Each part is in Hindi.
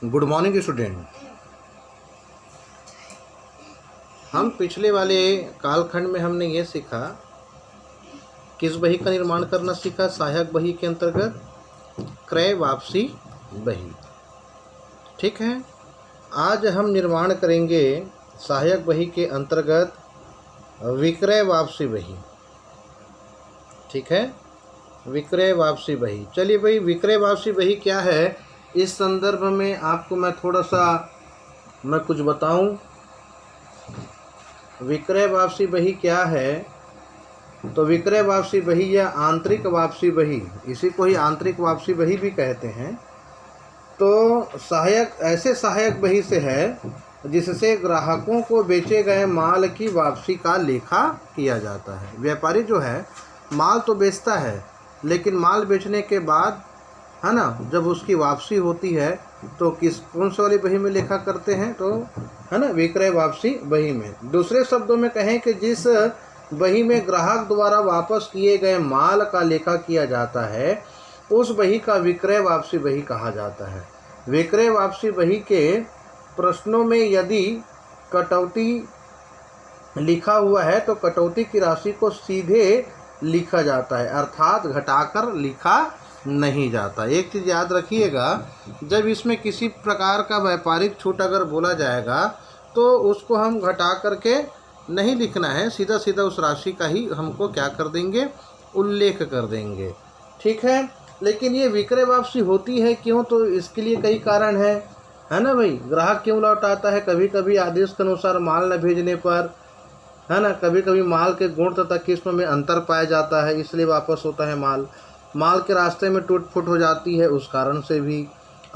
Good morning student. हम पिछले वाले कालखंड में हमने ये सीखा, किस बही का निर्माण करना सीखा? सहायक बही के अंतर्गत क्रय वापसी बही। ठीक है, आज हम निर्माण करेंगे सहायक बही के अंतर्गत विक्रय वापसी बही। ठीक है, विक्रय वापसी बही। चलिए भाई, विक्रय वापसी बही क्या है, इस संदर्भ में आपको मैं थोड़ा सा कुछ बताऊं। विक्रय वापसी बही क्या है? तो विक्रय वापसी बही या आंतरिक वापसी बही, इसी को ही आंतरिक वापसी बही भी कहते हैं। तो सहायक ऐसे सहायक बही से है जिससे ग्राहकों को बेचे गए माल की वापसी का लेखा किया जाता है। व्यापारी जो है माल तो बेचता है, लेकिन माल बेचने के बाद है ना, जब उसकी वापसी होती है तो कौन सी वाली बही में लेखा करते हैं? तो है ना, विक्रय वापसी बही में। दूसरे शब्दों में कहें कि जिस बही में ग्राहक द्वारा वापस किए गए माल का लेखा किया जाता है, उस बही का विक्रय वापसी बही कहा जाता है। विक्रय वापसी बही के प्रश्नों में यदि कटौती लिखा हुआ है तो कटौती की राशि को सीधे लिखा जाता है, अर्थात घटाकर लिखा नहीं जाता। एक चीज़ याद रखिएगा, जब इसमें किसी प्रकार का व्यापारिक छूट अगर बोला जाएगा तो उसको हम घटा करके नहीं लिखना है, सीधा सीधा उस राशि का ही हमको क्या कर देंगे, उल्लेख कर देंगे। ठीक है, लेकिन ये विक्रय वापसी होती है क्यों? तो इसके लिए कई कारण है ना भाई। ग्राहक क्यों लौटाता है? कभी कभी आदेश के अनुसार माल न भेजने पर, है ना, कभी कभी माल के गुण तथा किस्म में अंतर पाया जाता है, इसलिए वापस होता है माल। माल के रास्ते में टूट फूट हो जाती है, उस कारण से भी।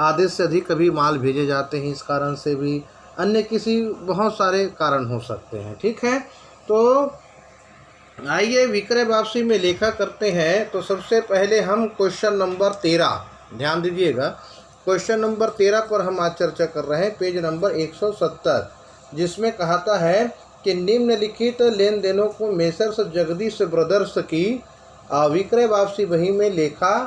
आदेश से अधिक कभी माल भेजे जाते हैं, इस कारण से भी। अन्य किसी बहुत सारे कारण हो सकते हैं। ठीक है, तो आइए विक्रय वापसी में लेखा करते हैं। तो सबसे पहले हम क्वेश्चन नंबर 13, ध्यान दीजिएगा, क्वेश्चन नंबर 13 पर हम आज चर्चा कर रहे हैं, पेज नंबर 170, जिसमें कहता है कि निम्नलिखित लेन देनों को मेसर्स जगदीश ब्रदर्स की विक्रय वापसी बही में लेखा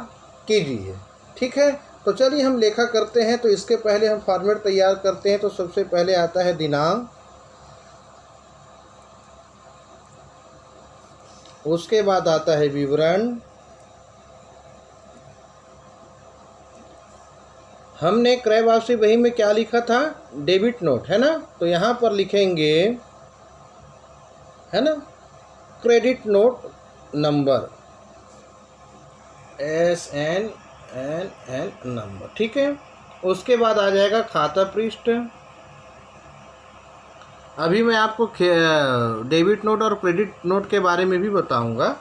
कीजिए। ठीक है, तो चलिए हम लेखा करते हैं। तो इसके पहले हम फॉर्मेट तैयार करते हैं। तो सबसे पहले आता है दिनांक, उसके बाद आता है विवरण। हमने क्रय वापसी बही में क्या लिखा था? डेबिट नोट, है ना। तो यहाँ पर लिखेंगे, है ना, credit note number, SNNN number. ठीक है, उसके बाद आ जाएगा खाता पृष्ठ। अभी मैं आपको डेबिट नोट और क्रेडिट नोट के बारे में भी बताऊंगा,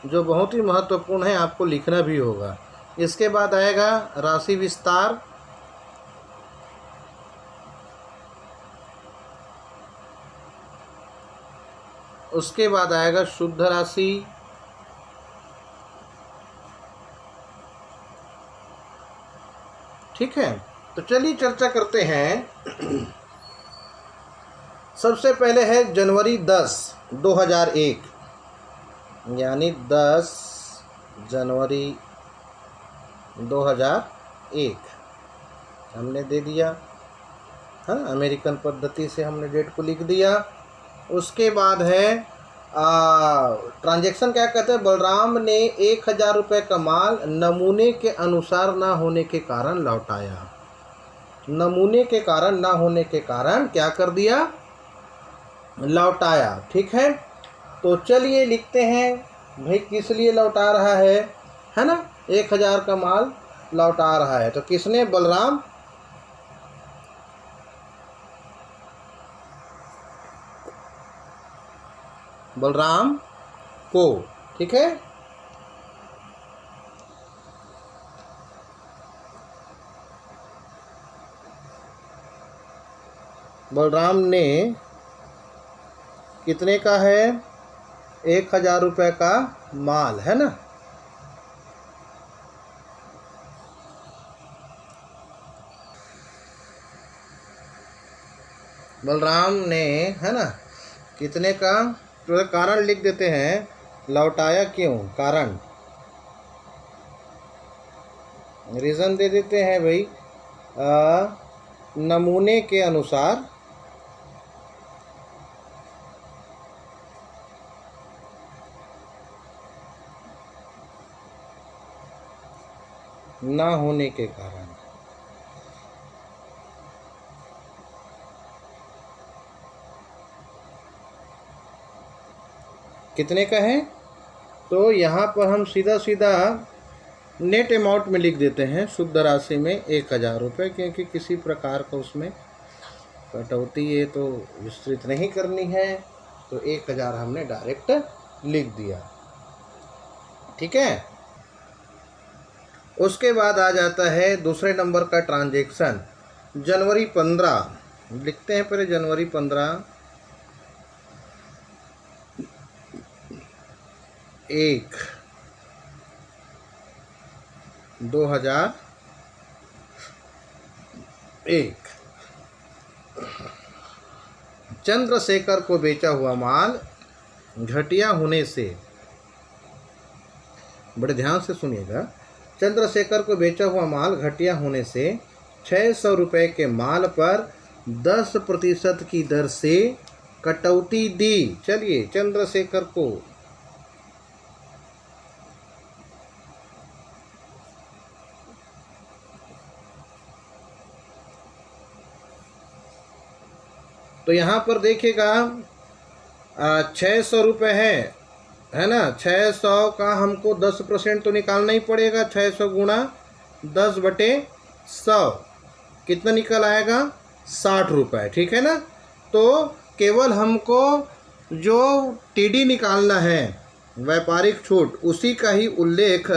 जो बहुत ही महत्वपूर्ण है, आपको लिखना भी होगा। इसके बाद आएगा राशि विस्तार, उसके बाद आएगा शुद्ध राशि, ठीक है। तो चलिए चर्चा करते हैं। सबसे पहले है जनवरी 10, 2001, यानी 10 जनवरी 2001 हमने दे दिया, हाँ, अमेरिकन पद्धति से हमने डेट को लिख दिया। उसके बाद है ट्रांजैक्शन, क्या कहते हैं? बलराम ने 1000 रुपये का माल नमूने के अनुसार ना होने के कारण लौटाया। नमूने के कारण ना होने के कारण क्या कर दिया? लौटाया। ठीक है, तो चलिए लिखते हैं भाई किस लिए लौटा रहा है ना, 1000 का माल लौटा रहा है। तो किसने? बलराम। बलराम को, ठीक है। बलराम ने कितने का है? 1000 रुपये का माल, है ना। बलराम ने, है ना, कितने का? तो कारण लिख देते हैं, लौटाया क्यों, कारण। रीज़न दे देते हैं भाई, नमूने के अनुसार ना होने के कारण कितने का है, तो यहाँ पर हम सीधा सीधा नेट अमाउंट में लिख देते हैं, शुद्ध राशि में 1000 रुपये, क्योंकि किसी प्रकार का उसमें कटौती ये तो विस्तृत नहीं करनी है, तो 1000 हमने डायरेक्ट लिख दिया। ठीक है। उसके बाद आ जाता है दूसरे नंबर का ट्रांजैक्शन, जनवरी 15 लिखते हैं पहले, जनवरी 15 1 2001 चंद्रशेखर को बेचा हुआ माल घटिया होने से, बड़े ध्यान से सुनिएगा, चंद्रशेखर को बेचा हुआ माल घटिया होने से 600 रुपये के माल पर 10% की दर से कटौती दी। चलिए, चंद्रशेखर को तो यहाँ पर देखिएगा 600 रुपये है ना, 600 का हमको 10% तो निकालना ही पड़ेगा। 600 गुणा 10/100 कितना निकल आएगा, 60 रुपये। ठीक है ना। तो केवल हमको जो टीडी निकालना है, व्यापारिक छूट, उसी का ही उल्लेख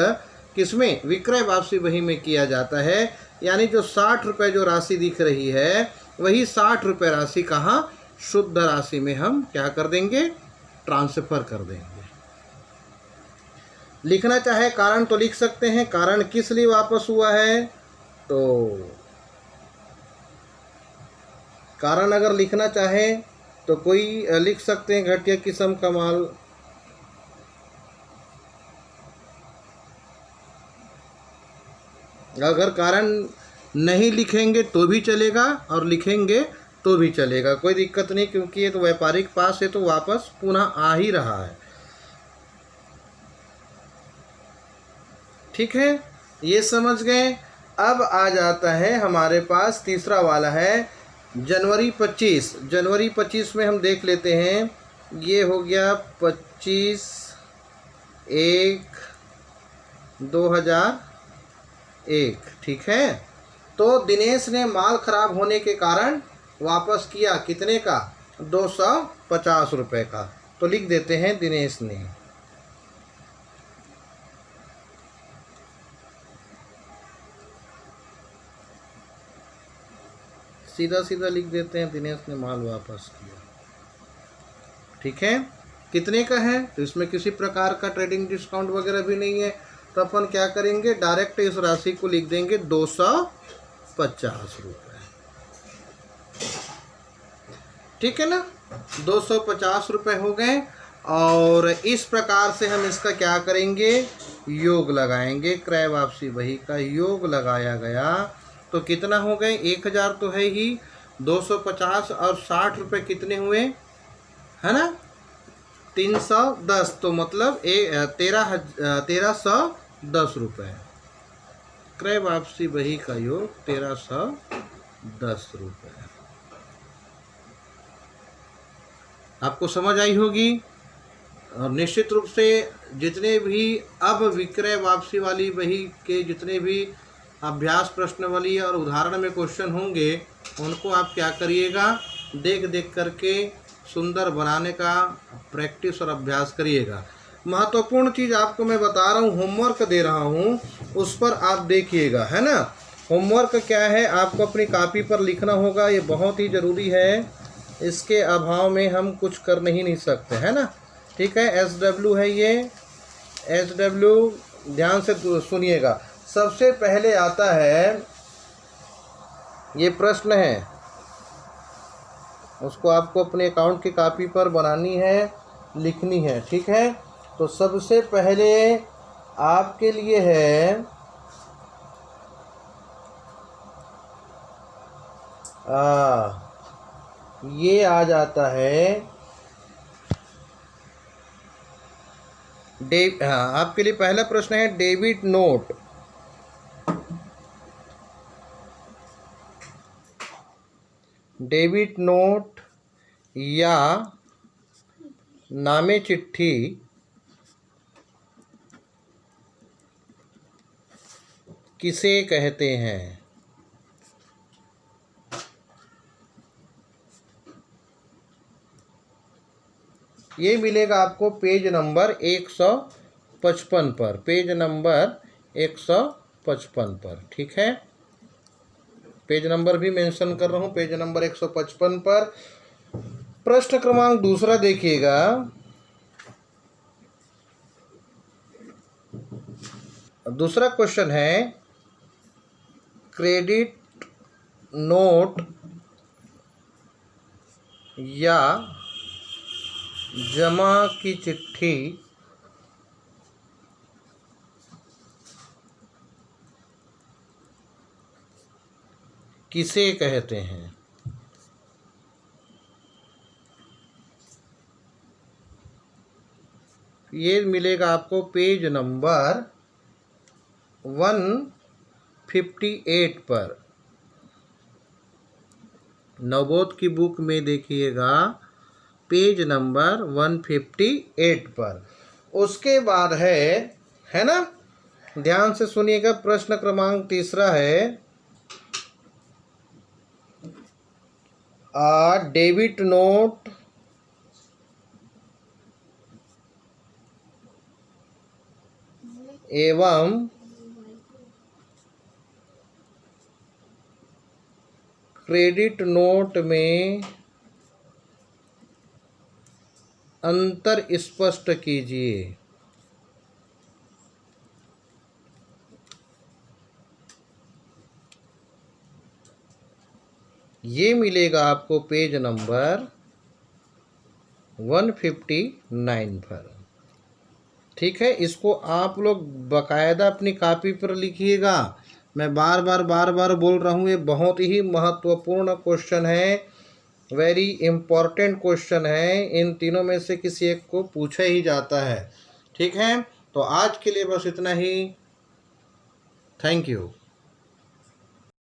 किसमें, विक्रय वापसी बही में किया जाता है। यानी जो 60 रुपये जो राशि दिख रही है, वही 60 रुपये राशि कहाँ, शुद्ध राशि में हम क्या कर देंगे, ट्रांसफ़र कर देंगे। लिखना चाहे कारण तो लिख सकते हैं, कारण किस लिए वापस हुआ है, तो कारण अगर लिखना चाहे तो कोई लिख सकते हैं, घटिया किस्म का माल। अगर कारण नहीं लिखेंगे तो भी चलेगा और लिखेंगे तो भी चलेगा, कोई दिक्कत नहीं, क्योंकि ये तो व्यापारिक पास है तो वापस पुनः आ ही रहा है। ठीक है, ये समझ गए। अब आ जाता है हमारे पास तीसरा वाला है जनवरी 25। जनवरी 25 में हम देख लेते हैं, ये हो गया 25/1/2001। ठीक है। तो दिनेश ने माल खराब होने के कारण वापस किया, कितने का, 250 रुपये का। तो लिख देते हैं दिनेश ने। सीधा सीधा लिख देते हैं, दिनेश ने माल वापस किया। ठीक है। कितने का है, तो इसमें किसी प्रकार का ट्रेडिंग डिस्काउंट वगैरह भी नहीं है, तो अपन क्या करेंगे, डायरेक्ट इस राशि को लिख देंगे 250 रुपये। ठीक है ना, 250 रुपये हो गए। और इस प्रकार से हम इसका क्या करेंगे, योग लगाएंगे। क्रय वापसी बही का योग लगाया गया तो कितना हो गए, 1000 तो है ही, 250 और 60 रुपये कितने हुए, है ना, 310, तो मतलब 1310 रुपये। क्रय वापसी बही का योग 1310 रुपये। आपको समझ आई होगी। और निश्चित रूप से जितने भी अब विक्रय वापसी वाली बही के जितने भी अभ्यास प्रश्नावली और उदाहरण में क्वेश्चन होंगे, उनको आप क्या करिएगा, देख देख करके सुंदर बनाने का प्रैक्टिस और अभ्यास करिएगा। महत्वपूर्ण चीज़ आपको मैं बता रहा हूँ, होमवर्क दे रहा हूँ, उस पर आप देखिएगा, है ना। होमवर्क क्या है, आपको अपनी कॉपी पर लिखना होगा, ये बहुत ही ज़रूरी है, इसके अभाव में हम कुछ कर नहीं सकते, है ना। ठीक है, SW है ये, SW ध्यान से सुनिएगा। सबसे पहले आता है, ये प्रश्न है, उसको आपको अपने अकाउंट की कॉपी पर बनानी है, लिखनी है। ठीक है, तो सबसे पहले आपके लिए है ये आ जाता है हाँ, आपके लिए पहला प्रश्न है डेबिट नोट। डेबिट नोट या नामे चिट्ठी किसे कहते हैं? ये मिलेगा आपको पेज नंबर 155 पर, पेज नंबर 155 पर। ठीक है, पेज नंबर भी मेंशन कर रहा हूँ, पेज नंबर 155 पर। प्रश्न क्रमांक दूसरा देखिएगा। दूसरा क्वेश्चन है क्रेडिट नोट या जमा की चिट्ठी किसे कहते हैं? ये मिलेगा आपको पेज नंबर 158 पर। नवबोध की बुक में देखिएगा पेज नंबर 158 पर। उसके बाद है ना, ध्यान से सुनिएगा। प्रश्न क्रमांक तीसरा है डेबिट नोट एवं क्रेडिट नोट में अंतर स्पष्ट कीजिए। ये मिलेगा आपको पेज नंबर 159 पर। ठीक है, इसको आप लोग बाकायदा अपनी कॉपी पर लिखिएगा। मैं बार बार बोल रहा हूँ, ये बहुत ही महत्वपूर्ण क्वेश्चन है, वेरी इम्पॉर्टेंट क्वेश्चन है। इन तीनों में से किसी एक को पूछा ही जाता है। ठीक है, तो आज के लिए बस इतना ही। Thank you.